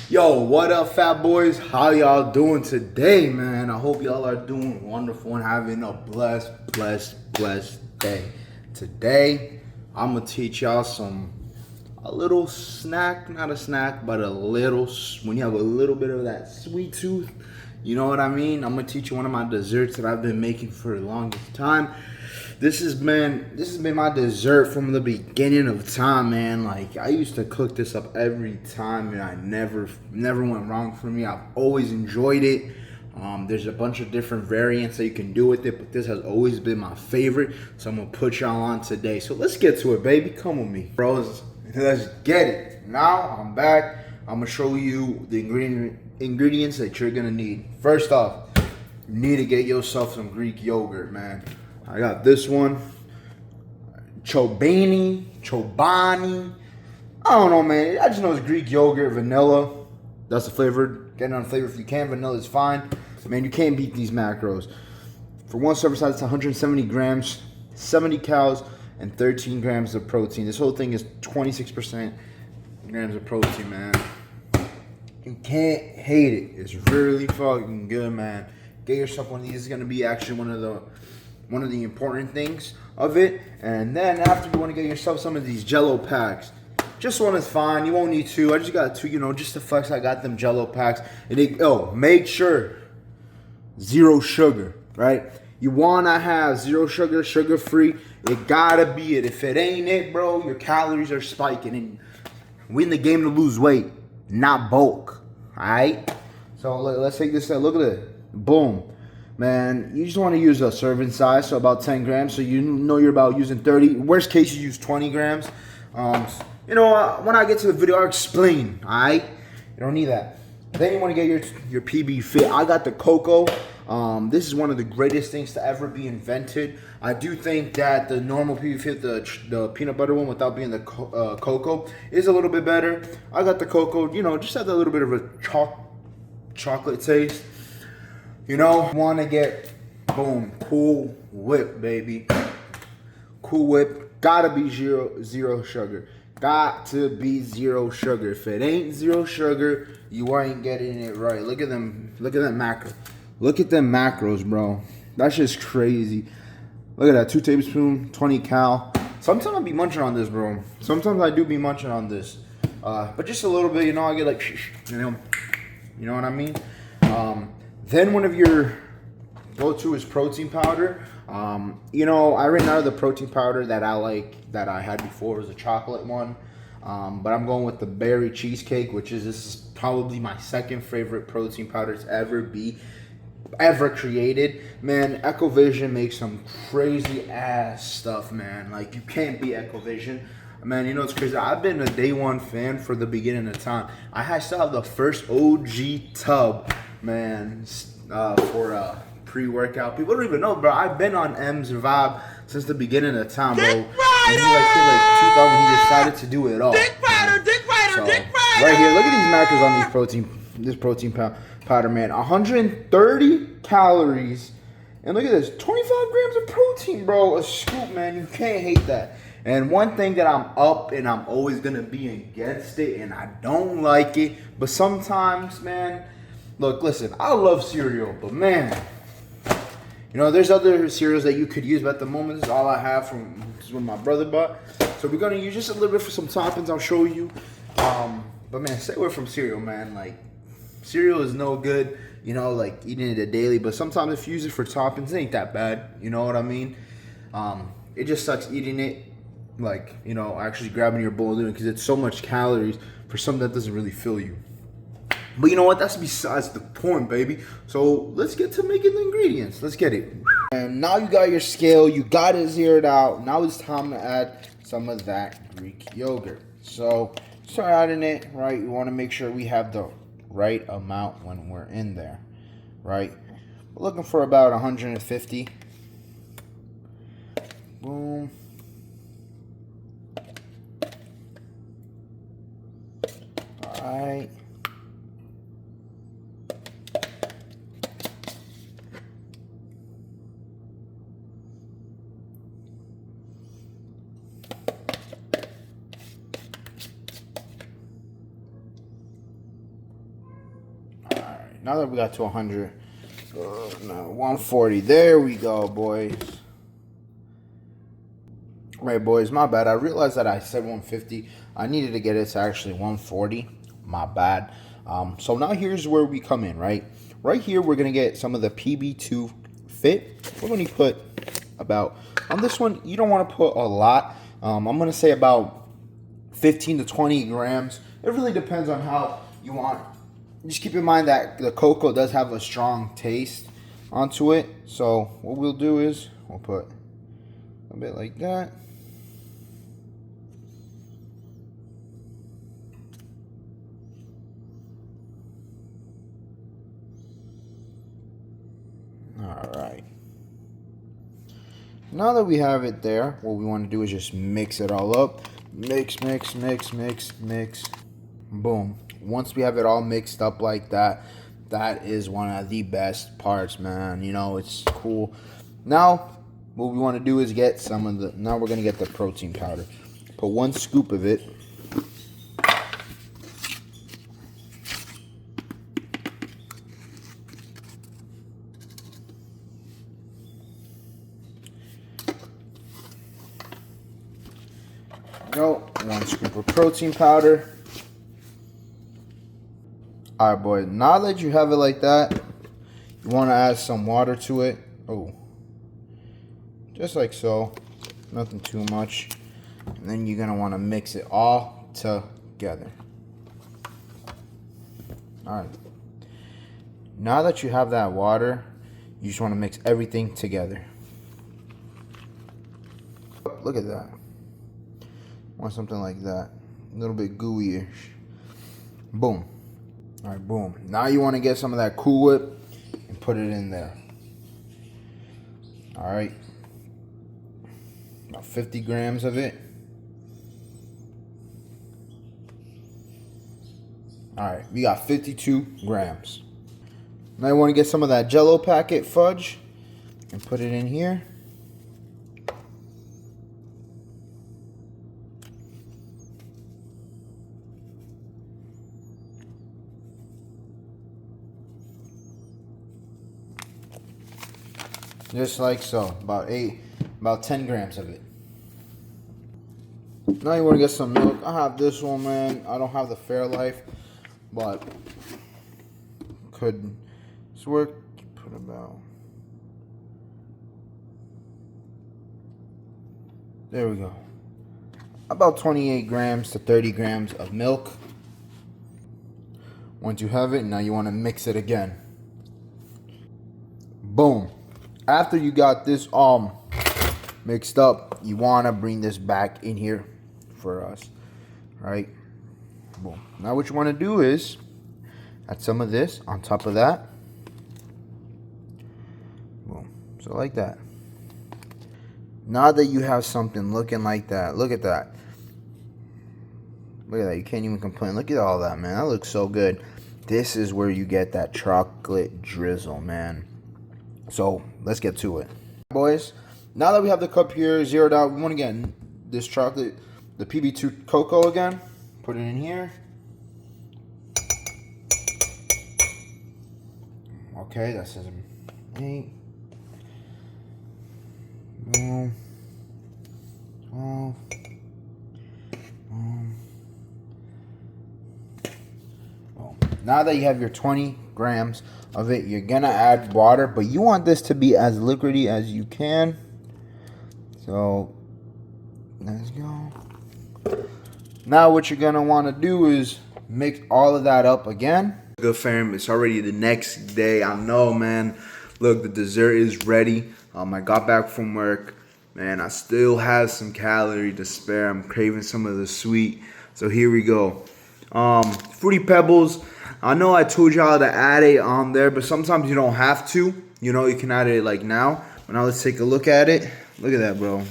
Yo, what up, fat boys? How y'all doing today, man? I hope y'all are doing wonderful and having a blessed day. Today, I'm gonna teach y'all a little snack, not a snack, but when you have a little bit of that sweet tooth, you know what I mean? I'm gonna teach you one of my desserts that I've been making for the longest time. This has been my dessert from the beginning of time, man. Like I used to cook this up every time, and I never went wrong for me. I've always enjoyed it. There's a bunch of different variants that you can do with it, but this has always been my favorite. So I'm gonna put y'all on today. So let's get to it, baby. Come with me, bros. Let's get it. Now I'm back. I'm gonna show you the ingredients that you're gonna need. First off, you need to get yourself some Greek yogurt, man. I got this one, Chobani. I don't know, man. I just know it's Greek yogurt, vanilla. That's the flavor. Get it on flavor if you can. Vanilla is fine. Man, you can't beat these macros. For one serving size, it's 170 grams, 70 calories, and 13 grams of protein. This whole thing is 26% grams of protein, man. You can't hate it. It's really fucking good, man. Get yourself one of these. This is gonna be actually one of the important things of it. And then after, you want to get yourself some of these Jello packs. Just one is fine. You won't need two. I just got two, just to flex. I got them Jello packs. And make sure zero sugar, right? You want to have zero sugar, sugar free. It gotta be it. If it ain't it, bro, your calories are spiking. And we in the game to lose weight, not bulk. All right. So let's take this. Look at it. Boom. Man, you just want to use a serving size, so about 10 grams. So you know you're about using 30. Worst case, you use 20 grams. When I get to the video, I'll explain, all right? You don't need that. Then you want to get your PB Fit. I got the cocoa. This is one of the greatest things to ever be invented. I do think that the normal PB Fit, the peanut butter one without being the cocoa, is a little bit better. I got the cocoa, just have a little bit of a chocolate taste. Want to get, boom, Cool Whip, baby. Cool Whip, gotta be zero sugar. Got to be zero sugar. If it ain't zero sugar, you ain't getting it right. Look at them macros. Look at them macros, bro. That's just crazy. Look at that, 2 tablespoons, 20 cal. Sometimes I be munching on this, bro. Sometimes I do be munching on this. But just a little bit, I get like, you know what I mean? Then one of your go-to is protein powder. I ran out of the protein powder that I had before. It was a chocolate one. But I'm going with the berry cheesecake, this is probably my second favorite protein powder to ever created. Man, Ecovision makes some crazy ass stuff, man. Like, you can't beat Ecovision. Man, it's crazy. I've been a day one fan for the beginning of time. I still have the first OG tub, man, for pre-workout. People don't even know, bro. I've been on M's Vibe since the beginning of time, bro. And he hit 2000. He decided to do it all. Dick Rider. Right here, look at these macros on this protein powder, man. 130 calories, and look at this, 25 grams of protein, bro. A scoop, man. You can't hate that. And one thing that I'm up, and I'm always gonna be against it, and I don't like it, but sometimes, man. Look, listen, I love cereal, but man, there's other cereals that you could use, but at the moment, this is all I have from my brother bought. So we're gonna use just a little bit for some toppings. I'll show you. But man, stay away from cereal, man. Like, cereal is no good, like eating it daily. But sometimes if you use it for toppings, it ain't that bad. You know what I mean? It just sucks eating it, like, actually grabbing your bowl and doing it, because it's so much calories for something that doesn't really fill you. But you know what? That's besides the point, baby. So let's get to making the ingredients. Let's get it. And now you got your scale. You got it zeroed out. Now it's time to add some of that Greek yogurt. So start adding it, right? You want to make sure we have the right amount when we're in there, right? We're looking for about 150. Boom. All right. now that we got to 100, no, 140. There we go, boys. Right, boys, my bad. I realized that I said 150. I needed to get it to actually 140. My bad. So now here's where we come in, right? Right here, we're going to get some of the PB2 Fit. We're going to put about, on this one, you don't want to put a lot. I'm going to say about 15 to 20 grams. It really depends on how you want. Just keep in mind that the cocoa does have a strong taste onto it. So what we'll do is we'll put a bit like that. All right. Now that we have it there, what we want to do is just mix it all up. Mix, mix, mix, mix, mix. Boom. Once we have it all mixed up like that, that is one of the best parts, man. You know, it's cool. Now, what we want to do is get some of the, now we're going to get the protein powder. Put 1 scoop of it. Go. 1 scoop of protein powder. Alright, boys. Now that you have it like that, you want to add some water to it. Oh. Just like so. Nothing too much. And then you're going to want to mix it all together. Alright. Now that you have that water, you just want to mix everything together. Look at that. Want something like that. A little bit gooey-ish. Boom. Alright, boom. Now you want to get some of that Cool Whip and put it in there. Alright. About 50 grams of it. Alright, we got 52 grams. Now you want to get some of that Jello packet fudge and put it in here. Just like so, about 10 grams of it. Now you want to get some milk. I have this one, man. I don't have the Fairlife, but could this work? Put about, there we go. About 28 grams to 30 grams of milk. Once you have it, now you want to mix it again. Boom. After you got this all mixed up, you want to bring this back in here for us, right? Boom. Now what you want to do is add some of this on top of that. Boom. So like that. Now that you have something looking like that, look at that. Look at that. You can't even complain. Look at all that, man. That looks so good. This is where you get that chocolate drizzle, man. So let's get to it, boys. Now that we have the cup here zeroed out, we want to get this chocolate, the PB2 cocoa again. Put it in here. Okay, that says 8. Boom. 12. Boom. Boom. Now that you have your 20 grams of it, you're gonna add water, but you want this to be as liquidy as you can. So let's go. Now what you're gonna want to do is mix all of that up again. Good, fam. It's already the next day. I know, man. Look, the dessert is ready. I got back from work, man. I still have some calorie to spare. I'm craving some of the sweet, so here we go. Fruity Pebbles. I know I told y'all to add it on there, but sometimes you don't have to. You know, you can add it like now. But now let's take a look at it. Look at that, bro.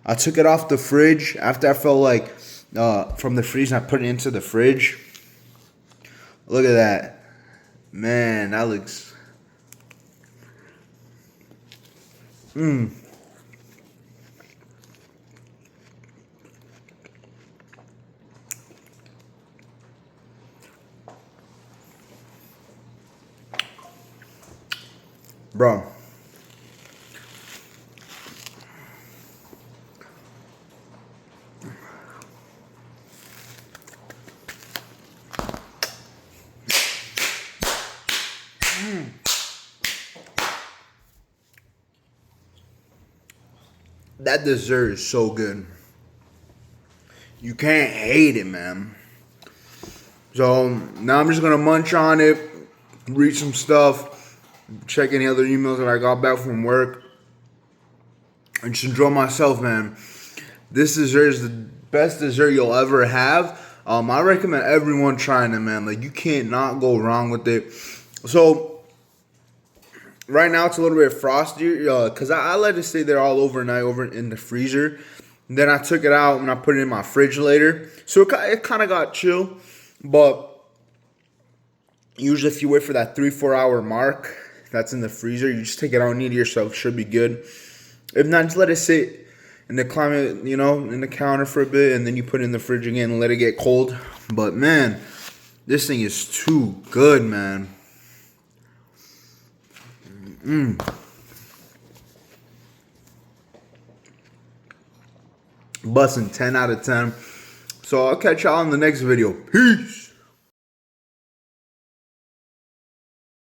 I took it off the fridge after I felt like from the freezer. I put it into the fridge. Look at that. Man, that looks... Bro. That dessert is so good. You can't hate it, man. So now I'm just gonna munch on it, read some stuff, check any other emails that I got back from work, and just enjoy myself, man. This dessert is the best dessert you'll ever have. I recommend everyone trying it, man. Like, you can't not go wrong with it. So right now it's a little bit frosty, cause I let it stay there all overnight over in the freezer. And then I took it out and I put it in my fridge later. So it kind of got chill, but usually if you wait for that 3-4 hour mark that's in the freezer, you just take it out and eat it yourself. Should be good. If not, just let it sit in the climate, in the counter for a bit, and then you put it in the fridge again and let it get cold. But man, this thing is too good, man. Bussin' 10 out of 10. So I'll catch y'all in the next video. Peace.